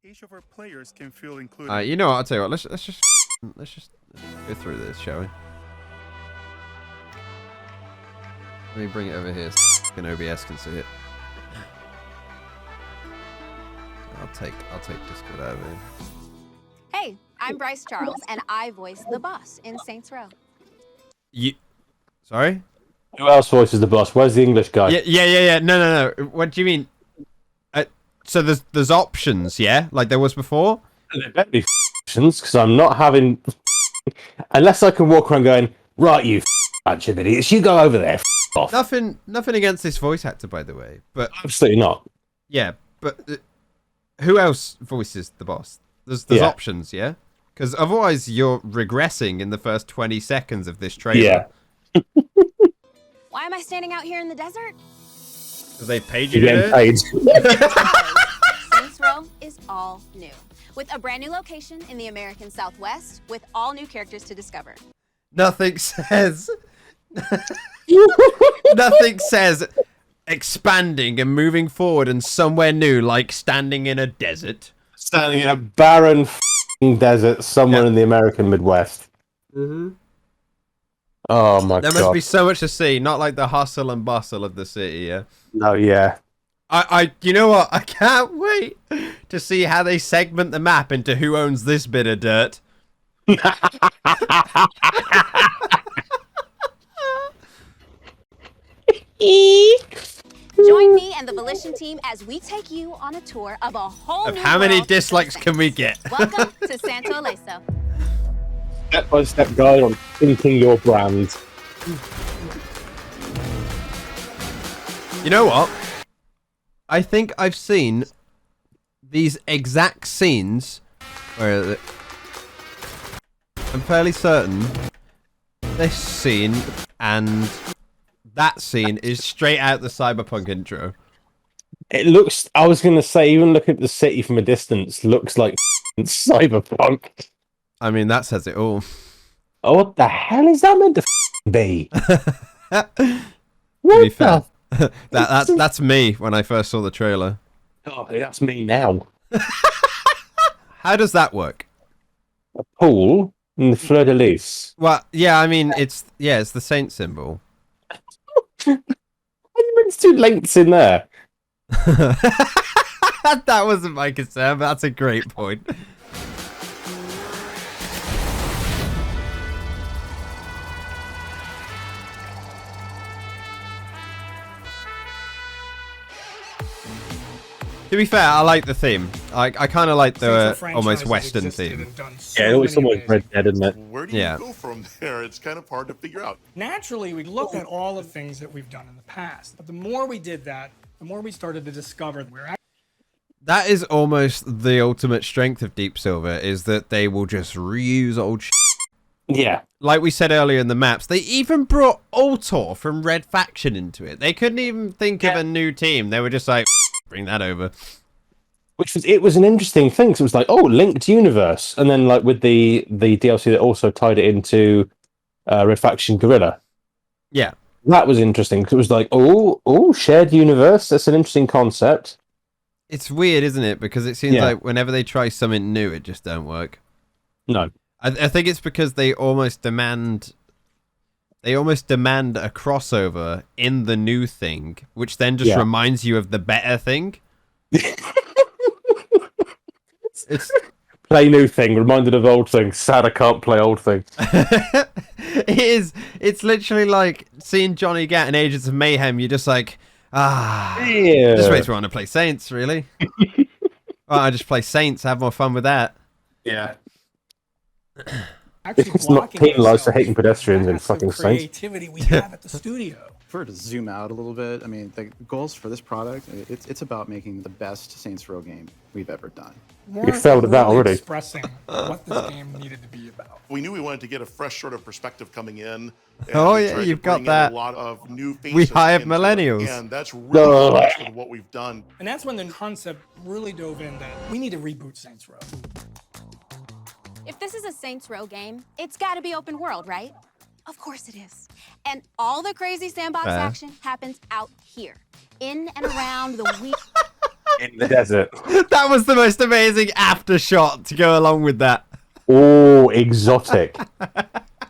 Each of our players can feel included. You know what? I'll tell you what. Let's just go through this, shall we? Let me bring it over here so OBS can see it. I'll take Discord out of here. Hey, I'm Bryce Charles, and I voice the boss in Saints Row. Sorry? Who else voices the boss? Where's the English guy? Yeah. No. What do you mean? So there's options, yeah? Like there was before? There better be options, because I'm not having... Unless I can walk around going, right, you bunch of idiots, you go over there, off. Nothing against this voice actor, by the way. But absolutely not. Yeah, but who else voices the boss? There's options, yeah? Because otherwise you're regressing in the first 20 seconds of this trailer. Yeah. Why am I standing out here in the desert? Because they paid you You're getting paid. Saints Row is all new, with a brand new location in the American Southwest, with all new characters to discover. Nothing says expanding and moving forward and somewhere new, like standing in a desert. Standing in a barren desert somewhere in the American Midwest. Mm-hmm. Oh my god. There must be so much to see, not like the hustle and bustle of the city, yeah? No, yeah. You know what? I can't wait to see how they segment the map into who owns this bit of dirt. Join me and the Volition team as we take you on a tour of a whole new How many world dislikes can we get? Welcome to Santo Aleso. Step-by-step guide on thinking your brand. You know what? I think I've seen these exact scenes. Where is it? I'm fairly certain this scene and that scene is straight out the Cyberpunk intro. It looks, I was going to say, even looking at the city from a distance, looks like Cyberpunk. I mean, that says it all. Oh, what the hell is that meant to be? To be fair, that's me when I first saw the trailer. Oh, that's me now. How does that work? A pool and the fleur de lis. Well, yeah, I mean, it's the saint symbol. There's two lengths in there. That wasn't my concern, but that's a great point. To be fair, I like the theme. I kind of like the almost Western theme. Yeah, it always someone's Red Dead, isn't it? Where do you go from there? It's kind of hard to figure out. Naturally, we looked at all the things that we've done in the past. But the more we did that, the more we started to discover that is almost the ultimate strength of Deep Silver, is that they will just reuse old shit. Yeah. Like we said earlier in the maps, they even brought Ultor from Red Faction into it. They couldn't even think of a new team. They were just like, bring that over. It was an interesting thing. Cause it was like, oh, linked universe. And then like with the DLC that also tied it into Red Faction Guerrilla. Yeah. That was interesting. Cause it was like, oh, shared universe. That's an interesting concept. It's weird, isn't it? Because it seems like whenever they try something new, it just don't work. No. I think it's because they almost demand a crossover in the new thing, which then just reminds you of the better thing. It's play new thing, reminded of old thing. Sad I can't play old thing. It is. It's literally like seeing Johnny Gat in Agents of Mayhem. You're just like, just makes me want to play Saints, really. Well, I just play Saints, have more fun with that. Yeah. It's not penalised for hating pedestrians in fucking Saints. Creativity we have at the studio. For to zoom out a little bit, I mean, the goals for this product, it's about making the best Saints Row game we've ever done. You failed at that already. Expressing what this game needed to be about. We knew we wanted to get a fresh sort of perspective coming in. Oh yeah, you've got that. A lot of new faces. We hired millennials. And that's really much of what we've done. And that's when the concept really dove in that we need to reboot Saints Row. If this is a Saints Row game, it's got to be open world, right? Of course it is. And all the crazy sandbox action happens out here, in and around the in the desert. That was the most amazing after shot to go along with that. Oh, exotic.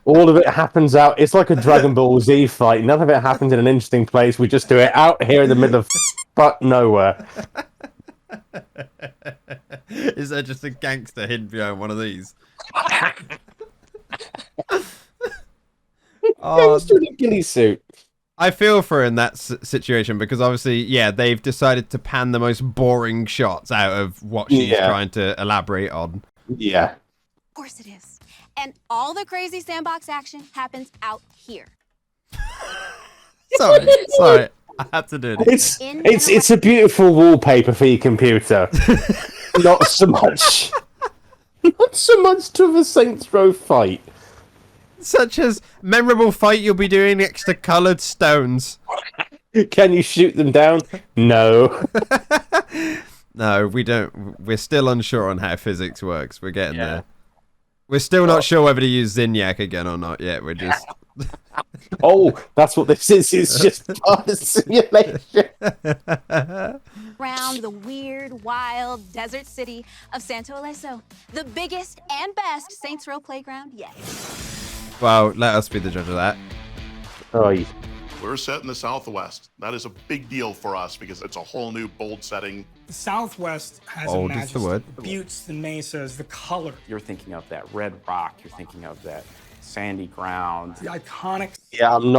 All of it happens out. It's like a Dragon Ball Z fight. None of it happens in an interesting place. We just do it out here in the middle of fuck nowhere. Is there just a gangster hidden behind one of these? Gangster in a ghillie suit. I feel for her in that situation because obviously, yeah, they've decided to pan the most boring shots out of what she's trying to elaborate on. Yeah. Of course it is. And all the crazy sandbox action happens out here. Sorry, I had to do it. It's a beautiful wallpaper for your computer. Not so much to the Saints Row fight. Such as memorable fight you'll be doing next to coloured stones. Can you shoot them down? No. No, we don't. We're still unsure on how physics works. We're getting there. We're still not sure whether to use Zinyak again or not yet. We're just... Oh, that's what this is. It's just part of simulation. Around the weird, wild desert city of Santo Ileso, the biggest and best Saints Row playground yet. Well, let us be the judge of that. Oh, We're set in the Southwest. That is a big deal for us because it's a whole new bold setting. The Southwest has a Bold is majesty. the word. The buttes, the mesas, the color, You're thinking of that red rock. You're thinking of that sandy ground. the iconic. yeah. I'm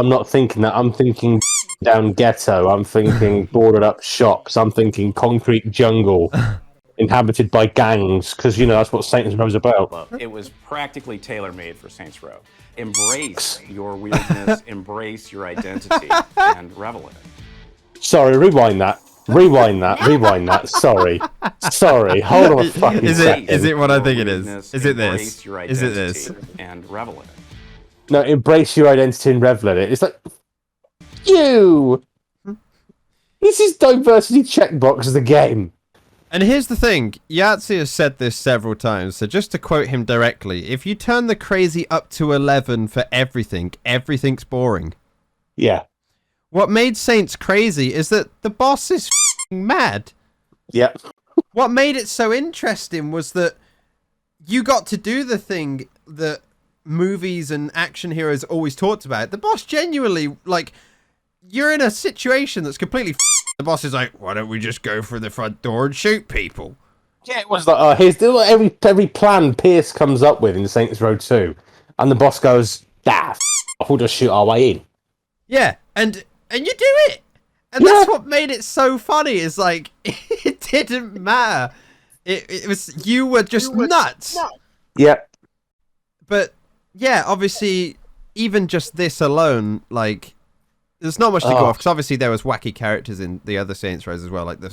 not thinking that. I'm thinking down ghetto. I'm thinking boarded up shops. I'm thinking concrete jungle inhabited by gangs. Because that's what Saints Row's about. It was practically tailor-made for Saints Row. Embrace your weirdness, embrace your identity, and revel in it. Sorry, rewind that. Sorry. Hold on a fucking second. Is it what I think it is? Weirdness, Is it this? embrace your Is it this? identity, And revel in it. No, embrace your identity and revel in it. It's like, you! This is diversity checkbox of the game. And here's the thing, Yahtzee has said this several times, so just to quote him directly, if you turn the crazy up to 11 for everything, everything's boring. Yeah. What made Saints crazy is that the boss is f***ing mad. Yeah. What made it so interesting was that you got to do the thing that movies and action heroes always talked about. The boss genuinely, like, you're in a situation that's completely the boss is like, why don't we just go through the front door and shoot people? Yeah, it was like, here's every plan Pierce comes up with in Saints Row 2. And the boss goes, we'll just shoot our way in. Yeah, and you do it. And that's what made it so funny, is like, it didn't matter. It was, you were just nuts. Yeah. But, yeah, obviously, even just this alone, like, there's not much to go off, because obviously there was wacky characters in the other Saints Rows as well, like the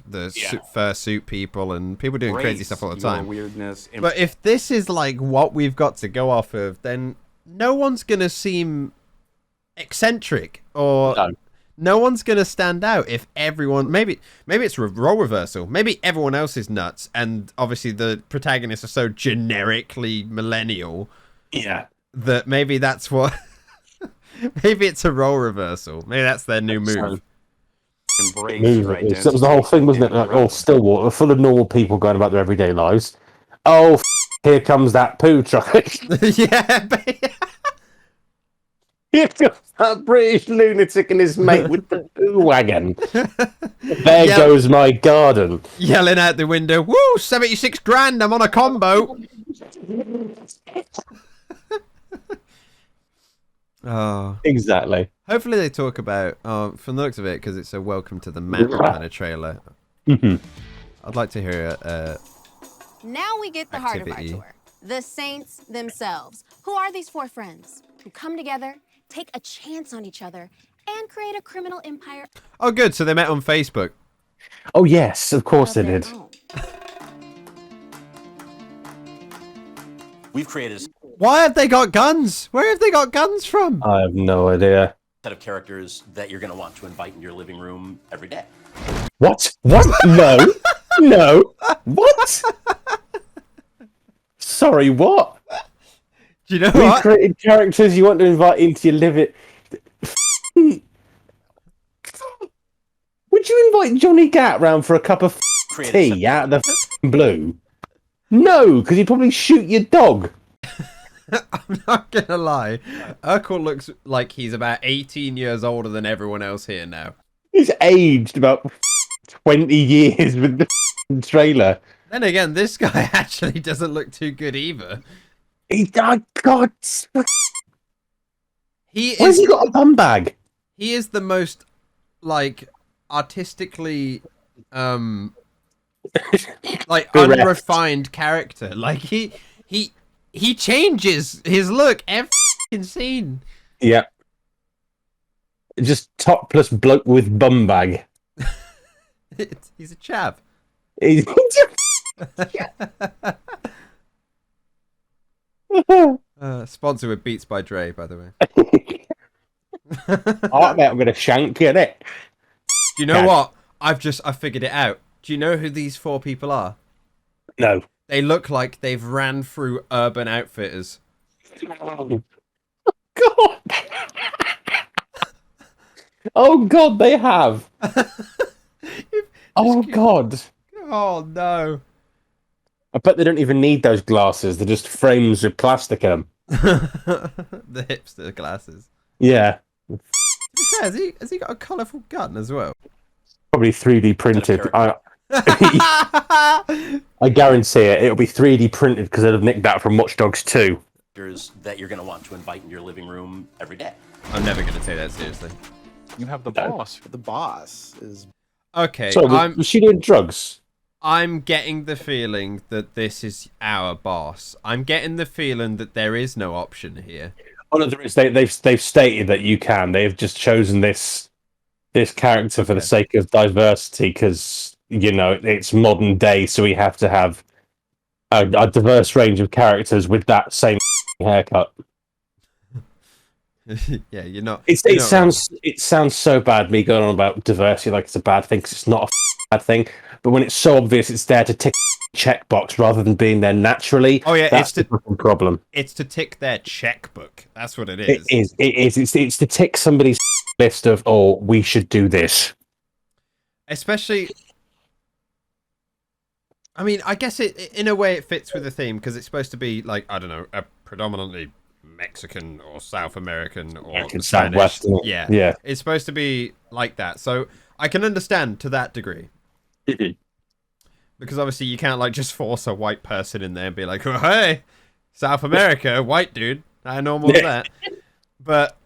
fursuit people and people doing crazy stuff all the time. Weirdness, But if this is like what we've got to go off of, then no one's going to seem eccentric, or no one's going to stand out if everyone... Maybe it's role reversal. Maybe everyone else is nuts, and obviously the protagonists are so generically millennial that maybe that's what... Maybe it's a role reversal. Maybe that's their new move. Embrace your identity. That was the whole thing, wasn't it? Like, Stillwater, full of normal people going about their everyday lives. Oh, here comes that poo truck. Yeah. Here comes that British lunatic and his mate with the poo wagon. There goes my garden. Yelling out the window, woo, 76 grand, I'm on a combo. Oh, exactly. Hopefully they talk about, from the looks of it, because it's a welcome to the map kind of trailer. I'd like to hear Now we get the heart of our activity. tour. The Saints themselves. Who are these four friends who come together, take a chance on each other, and create a criminal empire? Oh, good. So they met on Facebook. Oh, yes, of course they of their did. own. We've created a Why have they got guns? Where have they got guns from? I have no idea. set of characters that you're going to want to invite in your living room every day. What? No. No. What? Sorry, what? Do you know We what? created characters you want to invite into your living... Would you invite Johnny Gat round for a cup of tea out of the blue? No, because he'd probably shoot your dog. I'm not gonna lie. Urkel looks like he's about 18 years older than everyone else here now. He's aged about 20 years with the trailer. Then again, this guy actually doesn't look too good either. Oh, God. He Where's he got a bum bag? He is the most, like, artistically, like, Bereft. unrefined character. Like, he changes his look every fucking scene. Yeah. Just topless bloke with bum bag. He's a chav. Sponsored with Beats by Dre, by the way. I'm going to shank you, innit? Do you know what? I figured it out. Do you know who these 4 people are? No. They look like they've ran through Urban Outfitters. Oh, God. Oh, God, they have. Oh, God. Oh, no. I bet they don't even need those glasses. They're just frames with plastic in them. The hipster glasses. Yeah. To be fair, has he got a colourful gun as well? Probably 3D printed. I guarantee it. It'll be 3D printed because they'd have nicked that from Watch Dogs 2. That you're going to want to invite in your living room every day. I'm never going to take that seriously. You have the boss. The boss is... Okay, So, was she doing drugs? I'm getting the feeling that this is our boss. I'm getting the feeling that there is no option here. Oh, no, there is. They've stated that you can. They've just chosen this character for the sake of diversity because, you know, it's modern day, so we have to have a diverse range of characters with that same haircut. Yeah, you're not. It sounds so bad me going on about diversity like it's a bad thing because it's not a bad thing. But when it's so obvious, it's there to tick a checkbox rather than being there naturally. Oh yeah, that's the problem. It's to tick their checkbook. That's what it is. It is. It's to tick somebody's list of, oh, we should do this. Especially, I mean, I guess in a way it fits with the theme because it's supposed to be like, I don't know, a predominantly Mexican or South American or Spanish. Southwestern. Yeah. It's supposed to be like that. So I can understand to that degree. Because obviously you can't like just force a white person in there and be like, oh, hey, South America, white dude. I know more than that. But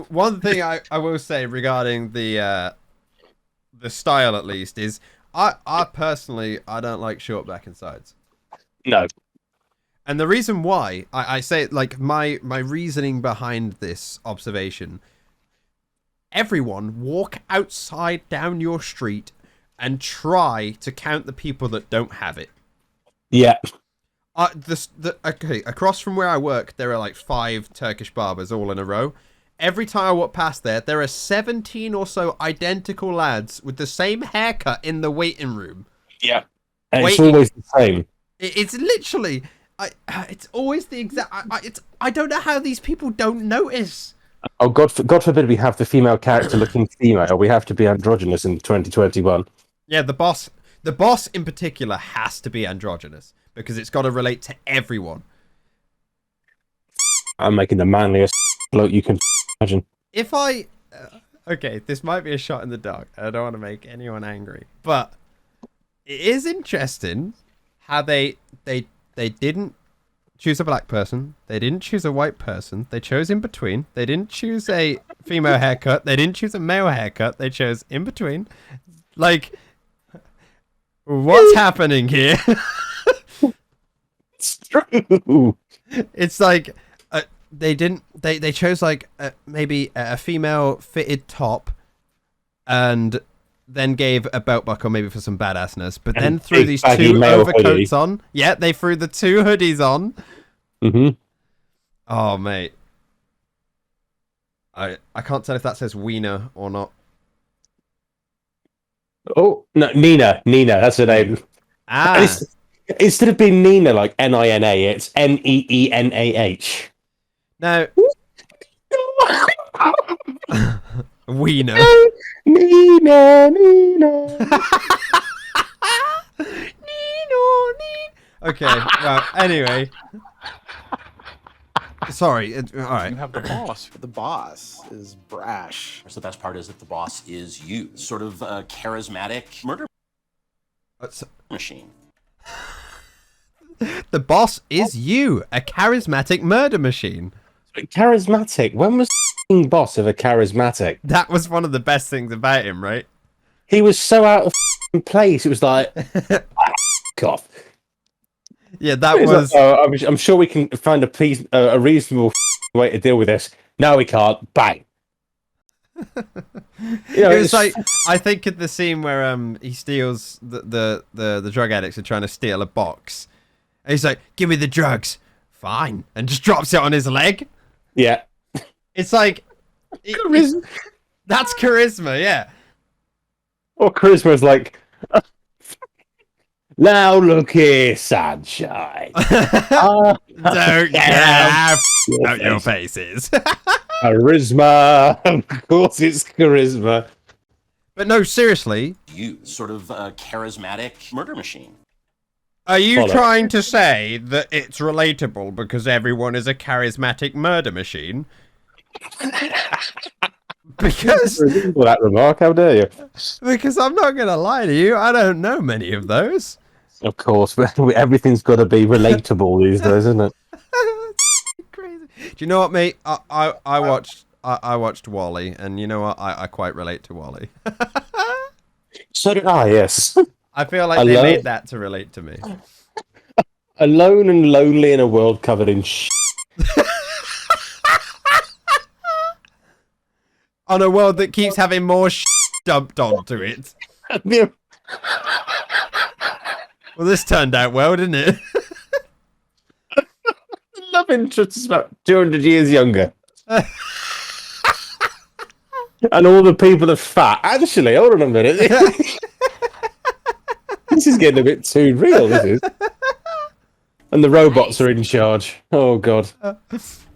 one thing I will say regarding the style at least is I personally I don't like short back and sides. No. And the reason why I say like my reasoning behind this observation, everyone walk outside down your street and try to count the people that don't have it. Yeah. Okay, across from where I work, there are like 5 Turkish barbers all in a row. Every time I walk past there are 17 or so identical lads with the same haircut in the waiting room. Yeah. And it's always the same. It's literally... it's always the exact... I don't know how these people don't notice. Oh, God forbid we have the female character looking female. We have to be androgynous in 2021. Yeah, the boss in particular has to be androgynous because it's got to relate to everyone. I'm making the manliest bloke you can imagine. If I... okay, this might be a shot in the dark. I don't want to make anyone angry. But it is interesting how they didn't choose a black person. They didn't choose a white person. They chose in between. They didn't choose a female haircut. They didn't choose a male haircut. They chose in between. Like... what's happening here? It's true. It's like they chose like maybe a female fitted top, and then gave a belt buckle maybe for some badassness, but then threw these 2 overcoats on. Yeah, they threw the 2 hoodies on. Mm-hmm. Oh mate, I can't tell if that says wiener or not. Oh, no, Nina, that's her name. Instead of being Nina, like Nina, it's Neeneah. Now, Wiener. Nina, Nina. Okay, well, anyway. Sorry, all right. You have the boss. The boss is brash. So the best part is that the boss is you, sort of a charismatic murder machine. The boss is you, a charismatic murder machine. Charismatic? When was the boss ever charismatic? That was one of the best things about him, right? He was so out of place. It was like, off. Yeah, that was. Like, oh, I'm sure we can find a reasonable way to deal with this. No, we can't. Bang. It was like, I think of the scene where he steals the drug addicts are trying to steal a box, and he's like, "Give me the drugs." Fine, and just drops it on his leg. Yeah. It's like, that's charisma, yeah. Or charisma's like, now look here, sunshine. Don't care how your face is. Charisma. Of course it's charisma. But no, seriously. You, sort of a charismatic murder machine. Are you trying to say that it's relatable because everyone is a charismatic murder machine? Because that remark, how dare you? Because I'm not going to lie to you, I don't know many of those. Of course, but everything's got to be relatable these days, isn't it? Crazy. Do you know what, mate? I watched Wall-E, and you know what? I quite relate to Wall-E. So did I. Yes. I feel like they made that to relate to me. Alone and lonely in a world covered in On a world that keeps having more dumped onto it. Well, this turned out well, didn't it? Love interest is about 200 years younger. And all the people are fat. Actually, hold on a minute. This is getting a bit too real, this is. And the robots are in charge. Oh, God.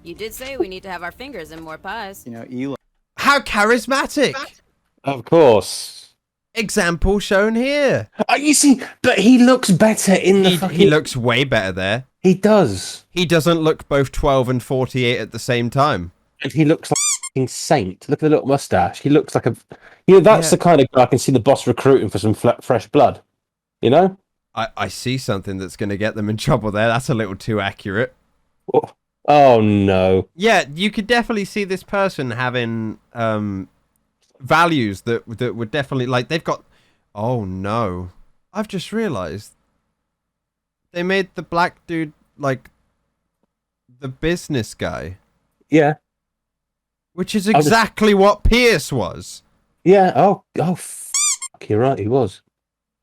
You did say we need to have our fingers in more pies. You know, Eli. How charismatic! Of course. Example shown here. You see, but he looks better in the He looks way better there. He does. He doesn't look both 12 and 48 at the same time. And he looks like a fucking saint. Look at the little mustache. He looks like a... You know, that's the kind of guy I can see the boss recruiting for some fresh blood. You know? I see something that's going to get them in trouble there. That's a little too accurate. Oh, no. Yeah, you could definitely see this person having values that would definitely... Like, they've got... Oh, no. I've just realized. They made the black dude, like, the business guy. Yeah. Which is exactly what Pierce was. Yeah. Oh, you're right. He was.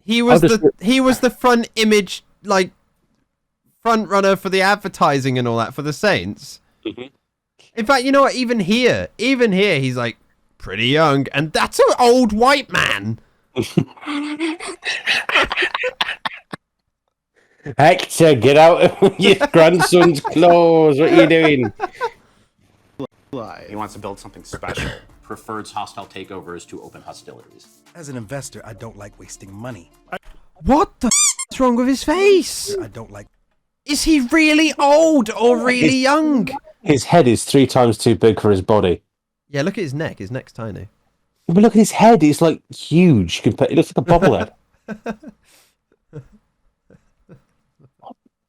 He was the front image, like, front runner for the advertising and all that for the Saints. Mm-hmm. In fact, you know what? Even here, he's like pretty young, and that's an old white man. Hector, get out of your grandson's clothes. What are you doing? He wants to build something special. Prefers hostile takeovers to open hostilities. As an investor, I don't like wasting money. What the is wrong with his face? I don't like... Is he really old or really young? His head is 3 times too big for his body. Yeah, look at his neck. His neck's tiny. But look at his head. It's like huge. It looks like a bobblehead. What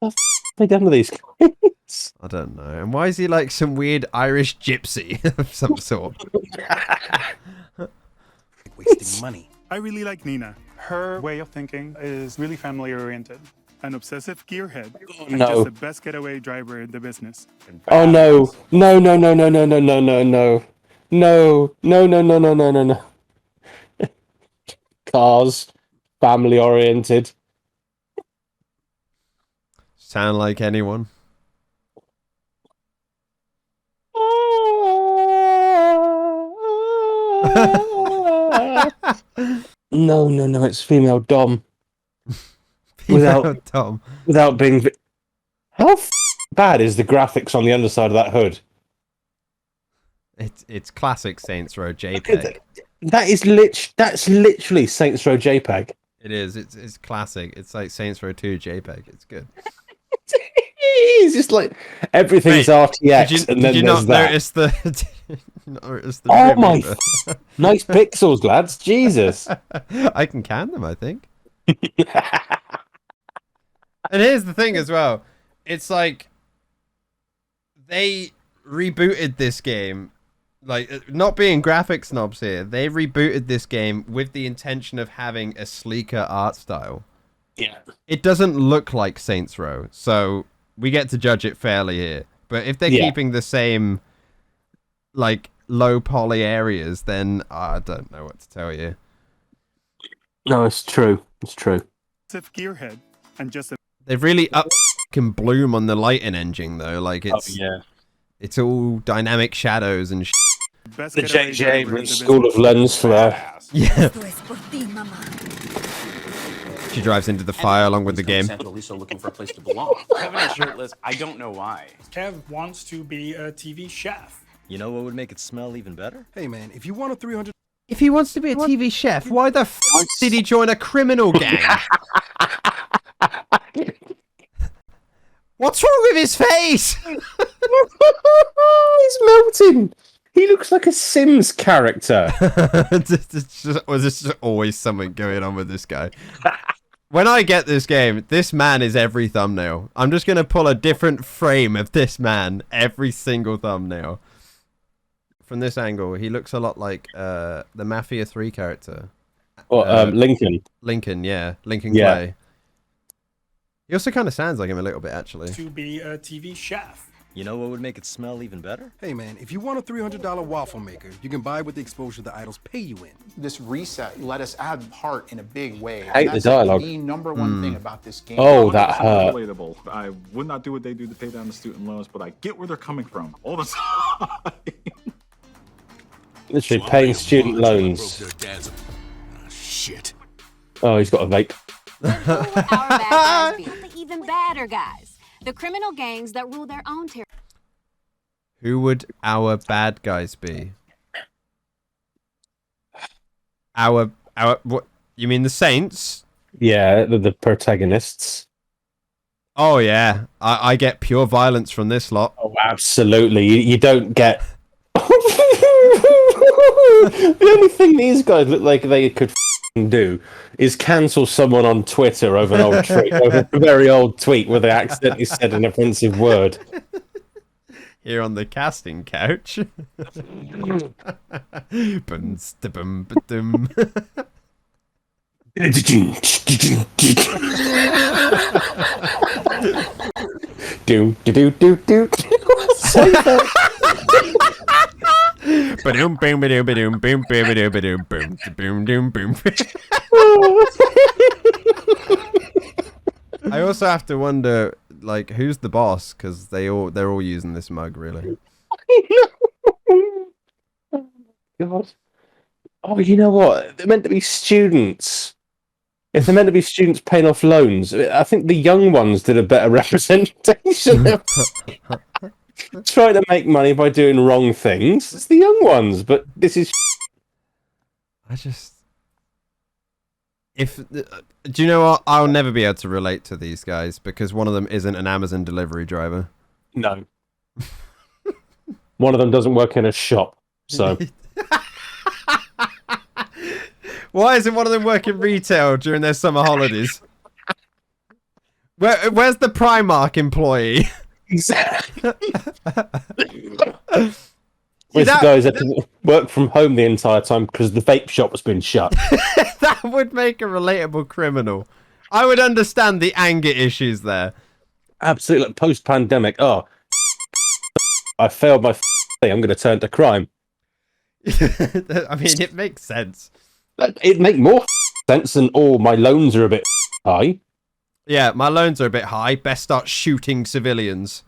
the f*** have they done with these kids? I don't know. And why is he like some weird Irish gypsy of some sort? Wasting money. I really like Nina. Her way of thinking is really family oriented. An obsessive gearhead. And no. just the best getaway driver in the business. Oh no. No, no, no, no, no, no, no, no, no. No, no, no, no, no, no, no, no. Cars. Family oriented. Sound like anyone? No, no, no, it's female Dom. Tom. Without being... How bad is the graphics on the underside of that hood? It's classic Saints Row JPEG. That's literally Saints Row JPEG. It is. It's classic. It's like Saints Row 2 JPEG. It's good. It's just like everything's RTX, and then did you there's not that. notice the? Notice the Oh trim my! either? Nice pixels, lads. Jesus. I can can them, I think. And here's the thing as well. It's like they rebooted this game. Like, not being graphic snobs here, they rebooted this game with the intention of having a sleeker art style. Yeah. It doesn't look like Saints Row, so we get to judge it fairly here. But if they're keeping the same, like, low poly areas, then I don't know what to tell you. No, it's true. It's true. Gearhead and just a They've really up fucking bloom on the lighting engine, though. Like, it's it's all dynamic shadows and best The getaway JJ driver in Abrams the School of Lens flare. Yeah. She drives into the fire along with the game. Lisa looking for a place to belong. Kevin is shirtless. I don't know why. Kev wants to be a TV chef. You know what would make it smell even better? Hey man, if you want a 300. If he wants to be a TV chef, why the f did he join a criminal gang? What's wrong with his face? He's melting. He looks like a Sims character. Was this just always something going on with this guy? When I get this game, this man is every thumbnail. I'm just going to pull a different frame of this man every single thumbnail. From this angle, he looks a lot like the Mafia 3 character. Or Lincoln. Lincoln, yeah. Lincoln Yeah. Clay. He also kind of sounds like him a little bit, actually. To be a TV chef. You know what would make it smell even better? Hey man, if you want a $300 waffle maker, you can buy with the exposure the idols pay you in. This reset let us add heart in a big way. I hate the dialogue. The number one thing about this game. Oh, that hurt. Relatable. I would not do what they do to pay down the student loans, but I get where they're coming from all the time. Literally paying student loans. Shit. Oh, he's got a vape. Our bad guys be the even badder guys. The criminal gangs that rule their own territory. Who would our bad guys be? Our what? You mean the Saints? Yeah, the protagonists. Oh yeah, I get pure violence from this lot. Oh, absolutely. You don't get. The only thing these guys look like they could do is cancel someone on Twitter over an old tweet, over a very old tweet where they accidentally said an offensive word. Here on the casting couch. Do do do do do. I also have to wonder, like, who's the boss? Because they're all using this mug, really. God. Oh, you know what? They're meant to be students. If they're meant to be students paying off loans, I think the young ones did a better representation of trying to make money by doing wrong things. It's the young ones, but this is. Do you know what? I'll never be able to relate to these guys because one of them isn't an Amazon delivery driver. No. One of them doesn't work in a shop, so. Why isn't one of them working retail during their summer holidays? Where's the Primark employee? Exactly. Where's the guys that can work from home the entire time because the vape shop has been shut? That would make a relatable criminal. I would understand the anger issues there. Absolutely. Like post-pandemic. Oh, I failed my thing. I'm going to turn to crime. I mean, it makes sense. It'd make more sense than, oh, my loans are a bit high. Yeah, my loans are a bit high. Best start shooting civilians.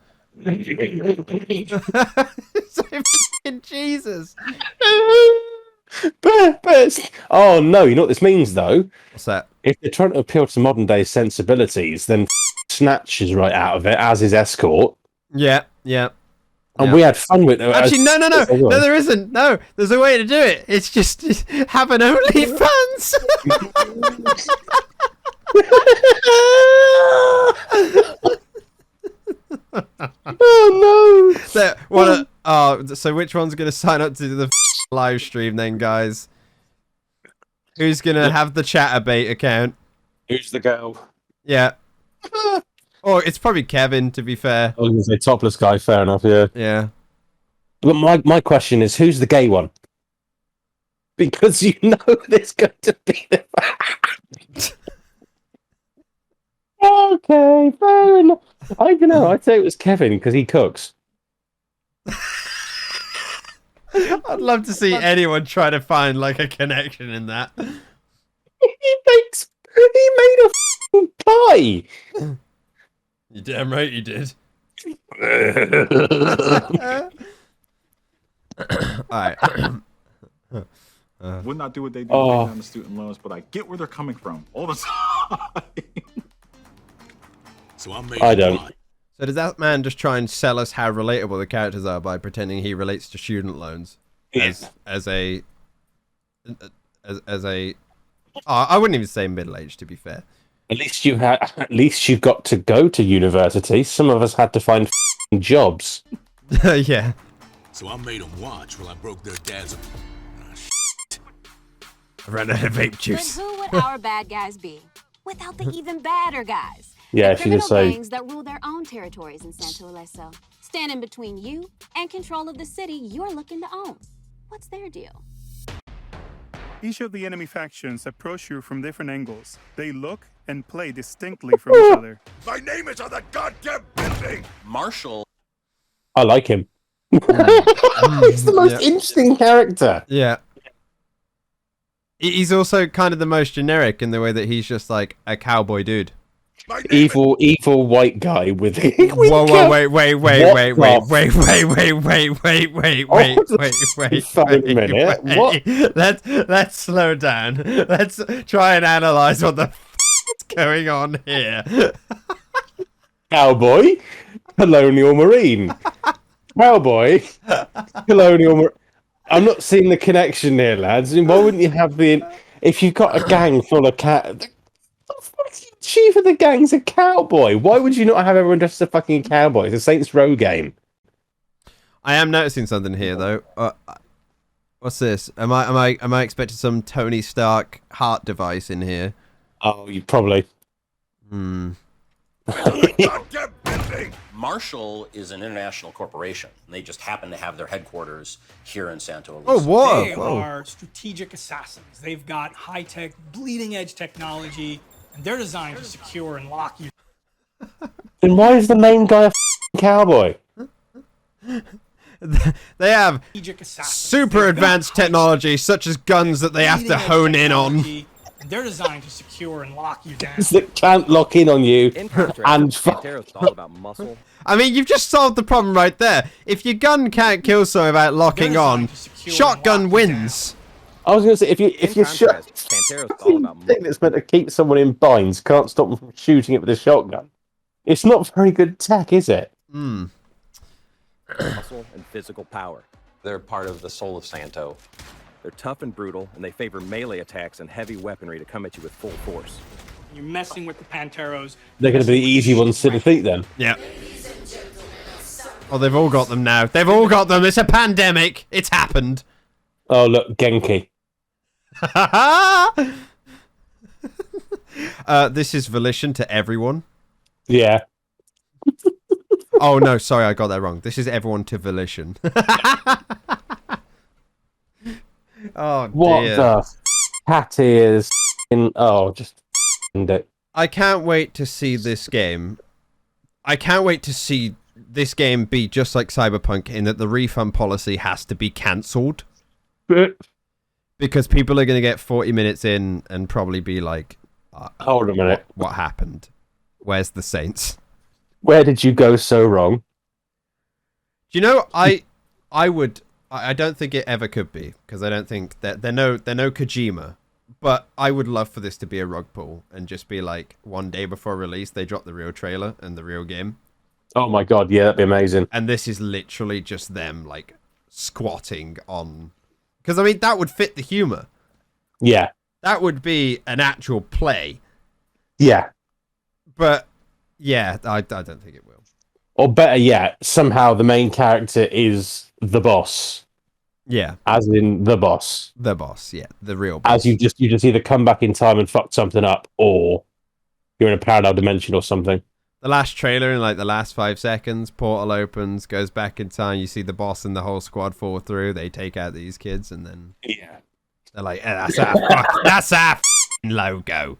Jesus. But oh no, you know what this means though? What's that? If they're trying to appeal to modern day sensibilities, then Snatch is right out of it, as is Escort. Yeah, yeah. And we had fun with it. Actually, no, there isn't. No, there's a way to do it. It's just have an OnlyFans. Oh no! So which one's gonna sign up to the live stream then, guys? Who's gonna have the Chatterbait account? Who's the girl? Yeah. Or it's probably Kevin, to be fair. I was gonna say topless guy. Fair enough. Yeah. Yeah. But my question is, who's the gay one? Because you know there's going to be the. Okay, fair enough. I don't know. I'd say it was Kevin because he cooks. I'd love to see anyone try to find like a connection in that. He made a f***ing pie. You're damn right you did. Alright. Would not do what they do to pay down the student loans, but I get where they're coming from all the time. So I don't. So does that man just try and sell us how relatable the characters are by pretending he relates to student loans? Yes. As a I wouldn't even say middle-aged, to be fair. At least you got to go to university. Some of us had to find jobs. Yeah. So I made them watch while I broke their dad's. I ran out of vape But juice. who would our bad guys be without the even badder guys? Yeah, the she just criminal say. gangs that rule their own territories in Santo Ileso, standing between you and control of the city you're looking to own. What's their deal? Each of the enemy factions approach you from different angles. They look and play distinctly from each other. My name is on the goddamn building. Marshall. I like him. He's the most interesting character. Yeah. He's also kind of the most generic in the way that he's just like a cowboy dude. Evil white guy with. Whoa, wait, Wait a minute. What? Let's slow down. Let's try and analyze what the is going on here. Cowboy, colonial marine. Cowboy, colonial marine. I'm not seeing the connection here, lads. Why wouldn't you have the? If you've got a gang full of chief of the gang's a cowboy. Why would you not have everyone dressed as a fucking cowboy? It's a Saints Row game. I am noticing something here, though. What's this? Am I expecting some Tony Stark heart device in here? Oh, you probably. Marshall is an international corporation. And they just happen to have their headquarters here in Santo Ileso. Oh, whoa! They are strategic assassins. They've got high-tech, bleeding-edge technology, and they're designed to secure and lock you. Then why is the main guy a cowboy? They have super advanced technology, such as guns that they have to hone in on. And they're designed to secure and lock you down. That can't lock in on you. And all about muscle. I mean, you've just solved the problem right there. If your gun can't kill someone without locking on, shotgun wins. I was going to say, if you shot thing that's meant to keep someone in binds can't stop them from shooting it with a shotgun, it's not very good tech, is it? Muscle and physical power. They're part of the soul of Santo. They're tough and brutal, and they favor melee attacks and heavy weaponry to come at you with full force. You're messing with the Panteros. They're going to be the easy ones to defeat then. Yeah. Oh, they've all got them now. They've all got them. It's a pandemic. It's happened. Oh, look, Genki. This is volition to everyone. Yeah. Oh, no, sorry, I got that wrong. This is everyone to volition. Oh, dear. What the cat is in? Oh, just it. I can't wait to see this game. I can't wait to see this game be just like Cyberpunk in that the refund policy has to be cancelled. Because people are going to get 40 minutes in and probably be like, hold a minute. What happened? Where's the Saints? Where did you go so wrong? Do you know, I don't think it ever could be, because I don't think that they're no Kojima, but I would love for this to be a rug pull and just be like one day before release they drop the real trailer and the real game. Oh my god, yeah, that'd be amazing. And this is literally just them like squatting on, because I mean that would fit the humor. Yeah. That would be an actual play. Yeah. But yeah, I don't think it will. Or better yet, somehow the main character is the boss. Yeah. As in the boss. The boss, yeah. The real boss. As you just either come back in time and fuck something up, or you're in a parallel dimension or something. The last trailer, in like the last 5 seconds, portal opens, goes back in time, you see the boss and the whole squad fall through, they take out these kids, and then they're like, that's our logo.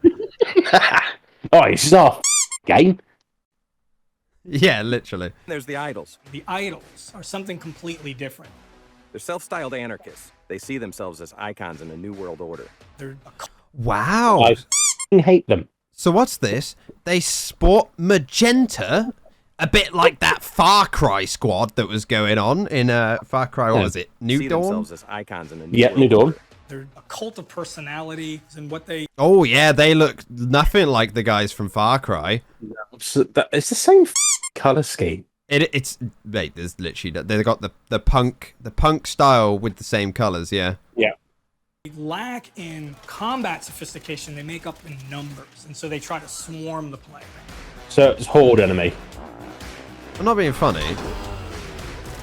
Oh, it's our game. Yeah, literally. There's the idols. The idols are something completely different. They're self-styled anarchists. They see themselves as icons in a new world order. They're Wow. I hate them. So what's this? They sport magenta, a bit like that Far Cry squad that was going on in Far Cry. What was it? New see Dawn. Themselves as icons in a new Yeah, world New Dawn. order. They're a cult of personality and what they. Oh yeah, they look nothing like the guys from Far Cry. It's the same color scheme. It's mate. There's literally they've got the punk style with the same colors. Yeah. Yeah. They lack in combat sophistication. They make up in numbers, and so they try to swarm the player. So it's horde enemy. I'm not being funny.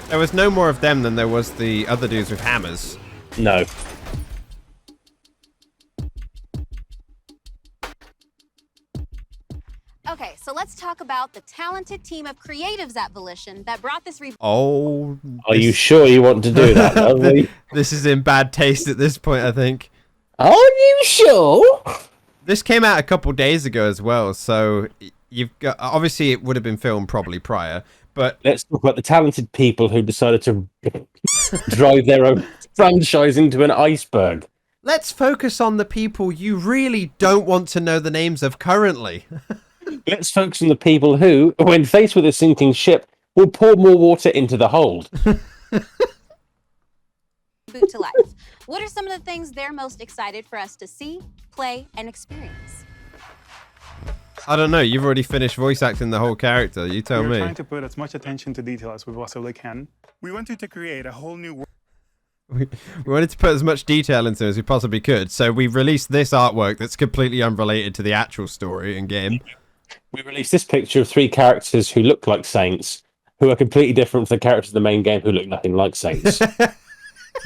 There was no more of them than there was the other dudes with hammers. No. Okay, so let's talk about the talented team of creatives at Volition that brought this Oh. Are you sure you want to do that, lovely? This is in bad taste at this point, I think. Are you sure? This came out a couple days ago as well, so you've got obviously it would have been filmed probably prior, but let's talk about the talented people who decided to drive their own franchise into an iceberg. Let's focus on the people you really don't want to know the names of currently. Let's focus on the people who, when faced with a sinking ship, will pour more water into the hold. Boot to life. What are some of the things they're most excited for us to see, play, and experience? I don't know. You've already finished voice acting the whole character. You tell We're me. trying to put as much attention to detail as we possibly can. We wanted to create a whole new world. We wanted to put as much detail into it as we possibly could, so we released this artwork that's completely unrelated to the actual story and game. We released this picture of 3 characters who look like saints, who are completely different from the characters in the main game who look nothing like saints.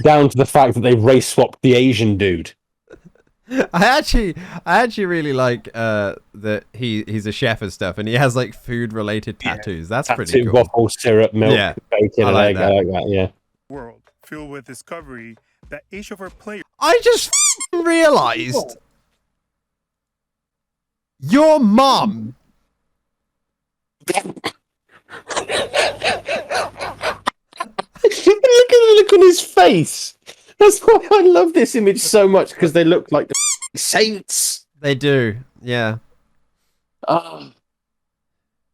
Down to the fact that they race swapped the Asian dude. I actually really like that he's a chef and stuff, and he has like food related tattoos. That's pretty cool. Waffle syrup, milk, bacon, I like and egg. that. I like that. Yeah. World filled with discovery that each of our players. I just realized your mom. Look at the look on his face. That's why I love this image so much, because they look like the saints. They do, yeah. Oh.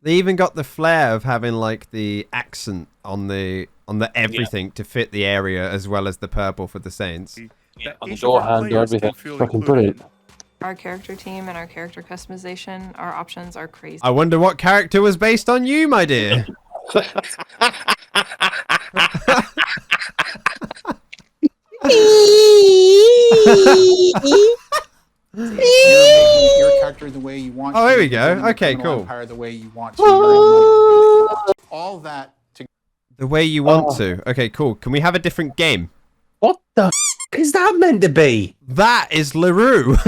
They even got the flair of having like the accent on the everything to fit the area, as well as the purple for the saints. Yeah, on the door handle, everything. Fucking brilliant. Our character team and our character customization, our options are crazy. I wonder what character was based on you, my dear. Your character the way you want. Oh, to, here we go. building your Okay, criminal cool. Empire the way you want to. All that to. The way you want to. Okay, cool. Can we have a different game? What the f is that meant to be? That is LaRue.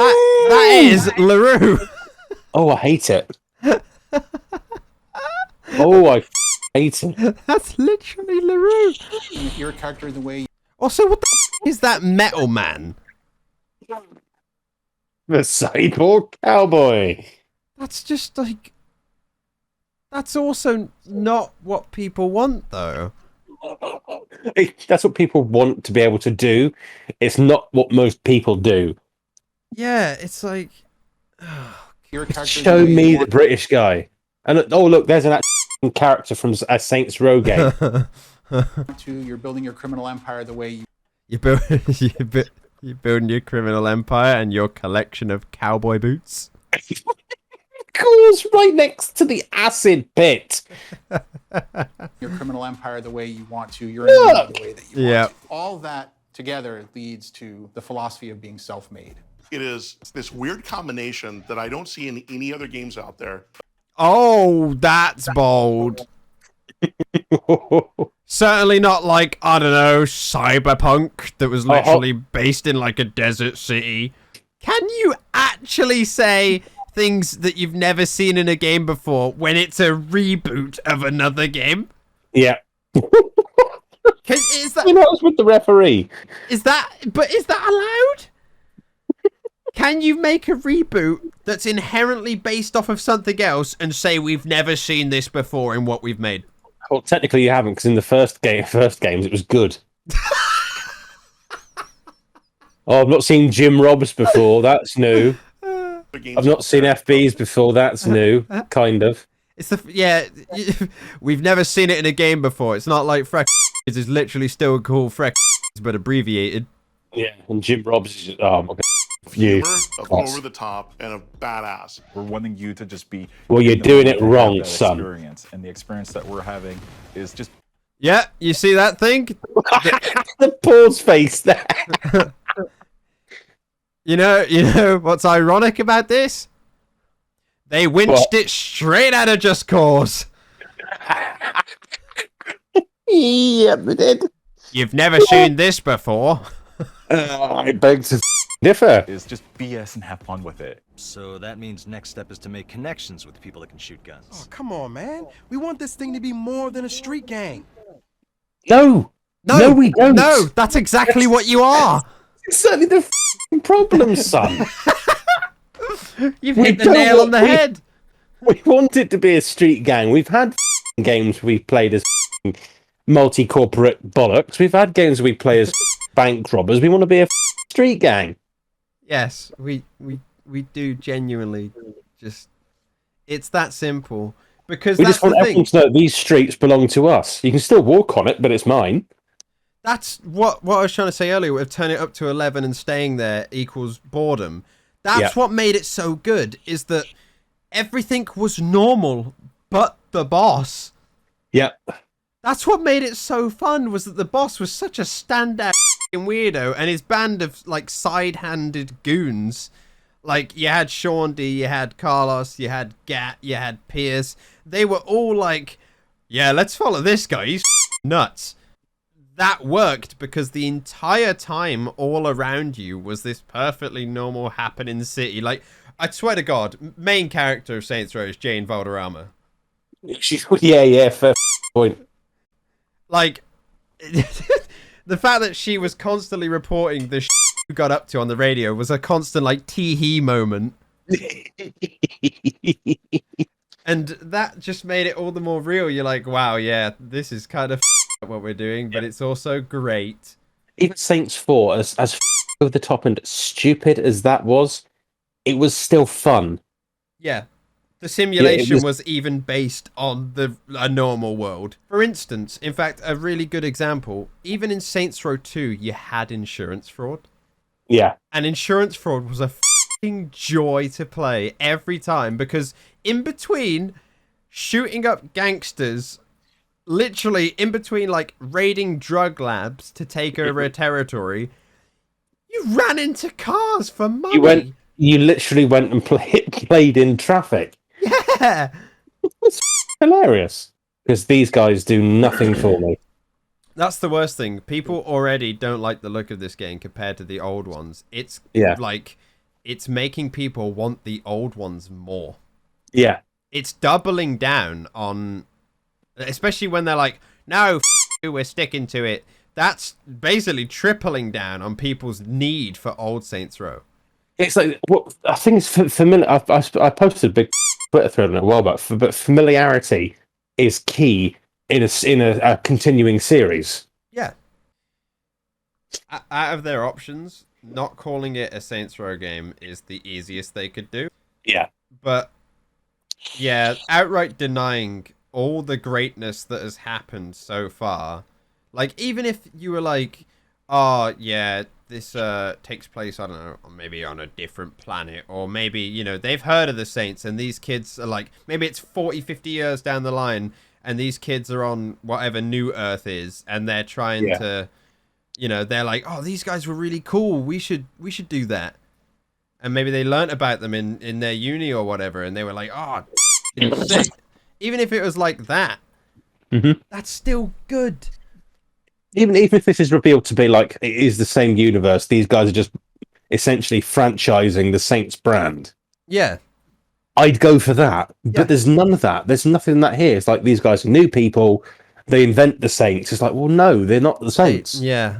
that is LaRue. Oh, I hate it. Oh, I hate it. That's literally LaRue. Your character the way. Also, what the is that metal man? The cyborg cowboy. That's just like... That's also not what people want, though. That's what people want to be able to do. It's not what most people do. Yeah, it's like... Your character Show me the British guy. And oh, look, there's an character from a Saints Row game. You're building your criminal empire the way you. You're building your criminal empire and your collection of cowboy boots. course, right next to the acid pit. Your criminal empire the way you want to, your enemy the way that you Yeah. want to. All that together leads to the philosophy of being self-made. It is this weird combination that I don't see in any other games out there. Oh, that's bold. Certainly not like, I don't know, Cyberpunk that was literally based in like a desert city. Can you actually say things that you've never seen in a game before when it's a reboot of another game? Yeah. Is that, you know, I was with the referee. Is that allowed? Can you make a reboot that's inherently based off of something else and say we've never seen this before in what we've made? Well, technically you haven't, because in the first games it was good. Oh, I've not seen Jim Robs before. That's new. I've not seen FBs before. That's new, kind of. It's we've never seen it in a game before. It's not like Freck is literally still called Freck, but abbreviated. Yeah, and Jim Robs is just, oh my god. You. Humor of over the top and a badass. We're wanting you to just be. Well, you're doing it wrong, son. Experience, and the experience that we're having is just. Yeah, you see that thing? The pause face there. You know what's ironic about this? They winched it straight out of Just Cause. Yeah, they did. You've never seen this before. I beg to differ. Is just BS and have fun with it. So that means next step is to make connections with people that can shoot guns. Oh, come on, man. We want this thing to be more than a street gang. No, we don't. No, that's exactly what you are. It's certainly the problem, son. You've hit the nail on the head. We want it to be a street gang. We've had games we've played as multi-corporate bollocks. We've had games we play as bank robbers. We want to be a street gang. Yes, we do genuinely just. It's that simple. Because we that's just want everyone to know these streets belong to us. You can still walk on it, but it's mine. That's what I was trying to say earlier. With turning it up to 11 and staying there equals boredom. That's what made it so good. Is that everything was normal, but the boss. Yep. That's what made it so fun. Was that the boss was such a standout weirdo, and his band of like side-handed goons. Like, you had Shaundy, you had Carlos, you had Gat, you had Pierce. They were all like, yeah, let's follow this guy. He's nuts. That worked because the entire time all around you was this perfectly normal happening city. Like, I swear to God, main character of Saints Row is Jane Valderrama. Yeah, fair point. Like, the fact that she was constantly reporting the you got up to on the radio was a constant like tee-hee moment. And that just made it all the more real. You're like, wow, yeah, this is kind of what we're doing, but it's also great. Even Saints 4, as over the top and stupid as that was, it was still fun. Yeah. The simulation was even based on a normal world. For instance, in fact, a really good example, even in Saints Row 2, you had insurance fraud. Yeah. And insurance fraud was a f***ing joy to play every time, because in between shooting up gangsters, literally in between like raiding drug labs to take over a territory, you ran into cars for money. You literally went and played in traffic. Yeah. It's hilarious. Because these guys do nothing for me. That's the worst thing. People already don't like the look of this game compared to the old ones. It's like, it's making people want the old ones more. Yeah. It's doubling down on, especially when they're like, no, we're sticking to it. That's basically tripling down on people's need for old Saints Row. It's like, I think it's familiar. I posted a big Twitter thread on it a while back, but familiarity is key in a continuing series. Yeah. Out of their options, not calling it a Saints Row game is the easiest they could do. Yeah. But yeah, outright denying all the greatness that has happened so far. Like, even if you were like, oh yeah, this takes place, I don't know, maybe on a different planet, or maybe, you know, they've heard of the Saints and these kids are like, maybe it's 40, 50 years down the line and these kids are on whatever New Earth is and they're trying to, you know, they're like, oh, these guys were really cool. We should do that. And maybe they learnt about them in their uni or whatever and they were like, oh, sick. Even if it was like that, that's still good. Even if this is revealed to be like it is the same universe, these guys are just essentially franchising the Saints brand. Yeah. I'd go for that. But there's none of that. There's nothing of that here. It's like these guys are new people. They invent the Saints. It's like, well, no, they're not the Saints. Yeah.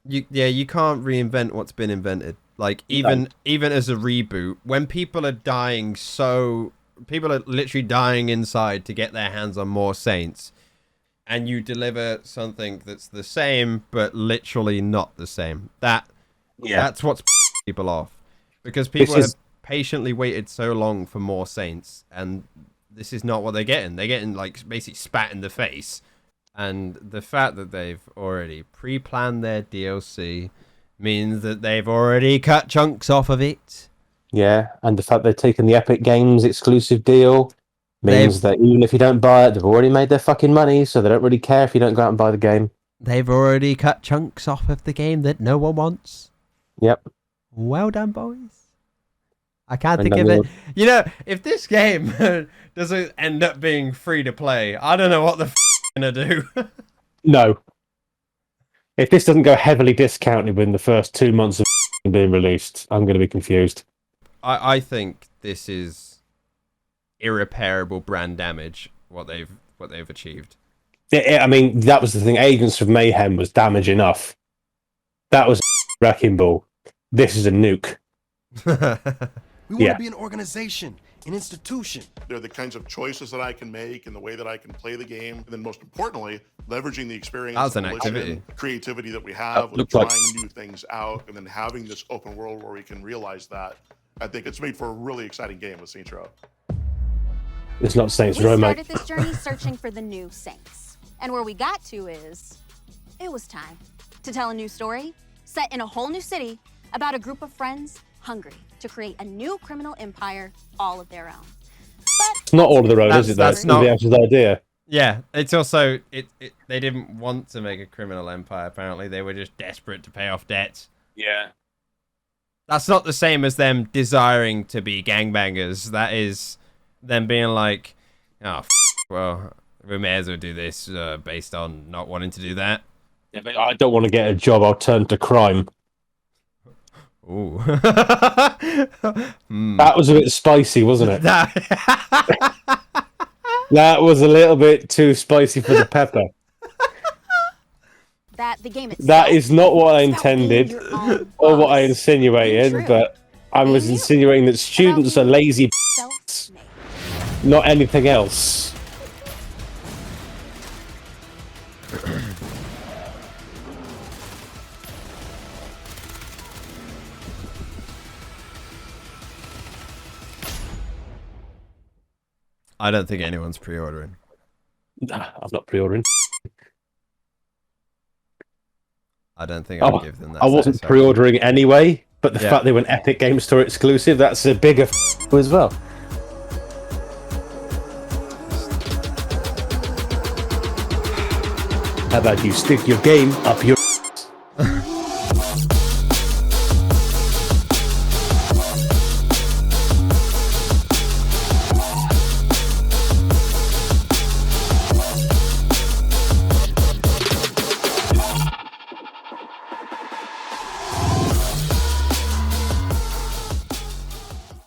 You can't reinvent what's been invented. Like even as a reboot, when people are dying, people are literally dying inside to get their hands on more Saints. And you deliver something that's the same, but literally not the same. That's what's people off. Because people have patiently waited so long for more Saints, and this is not what they're getting. They're getting, like, basically spat in the face. And the fact that they've already pre-planned their DLC means that they've already cut chunks off of it. Yeah, and the fact they've taken the Epic Games exclusive deal means that even if you don't buy it, they've already made their fucking money, so they don't really care if you don't go out and buy the game. They've already cut chunks off of the game that no one wants. Yep. Well done, boys. I can't think of it. You know, if this game doesn't end up being free to play, I don't know what the gonna do. No. If this doesn't go heavily discounted within the first 2 months of being released, I'm going to be confused. I think this is irreparable brand damage, what they've achieved. I mean, that was the thing. Agents of Mayhem was damage enough. That was a wrecking ball. This is a nuke. We want to be an organization, an institution. They're the kinds of choices that I can make and the way that I can play the game. And then most importantly, leveraging the experience, as an activity, creativity that we have with trying new things out and then having this open world where we can realize that. I think it's made for a really exciting game with Saints Row. It's not Saints We Row, mate. started this journey searching for the new Saints. And where we got to is, it was time to tell a new story set in a whole new city about a group of friends hungry to create a new criminal empire all of their own. But it's not all of their own, is it? That's not the actual idea. Yeah, it's also they didn't want to make a criminal empire. Apparently, they were just desperate to pay off debts. Yeah. That's not the same as them desiring to be gangbangers. That is them being like, oh, well, we may as well do this based on not wanting to do that. Yeah, but I don't want to get a job. I'll turn to crime. Ooh. That was a bit spicy, wasn't it? That was a little bit too spicy for the pepper. The game itself, that is not what I intended or what I insinuated, but I was insinuating that students are lazy, not anything else. I don't think anyone's pre-ordering. Nah, I'm not pre-ordering. I don't think I'd give them that. I wasn't pre-ordering anyway, but the fact they were an Epic Games Store exclusive, that's a bigger as well. How about you stick your game up your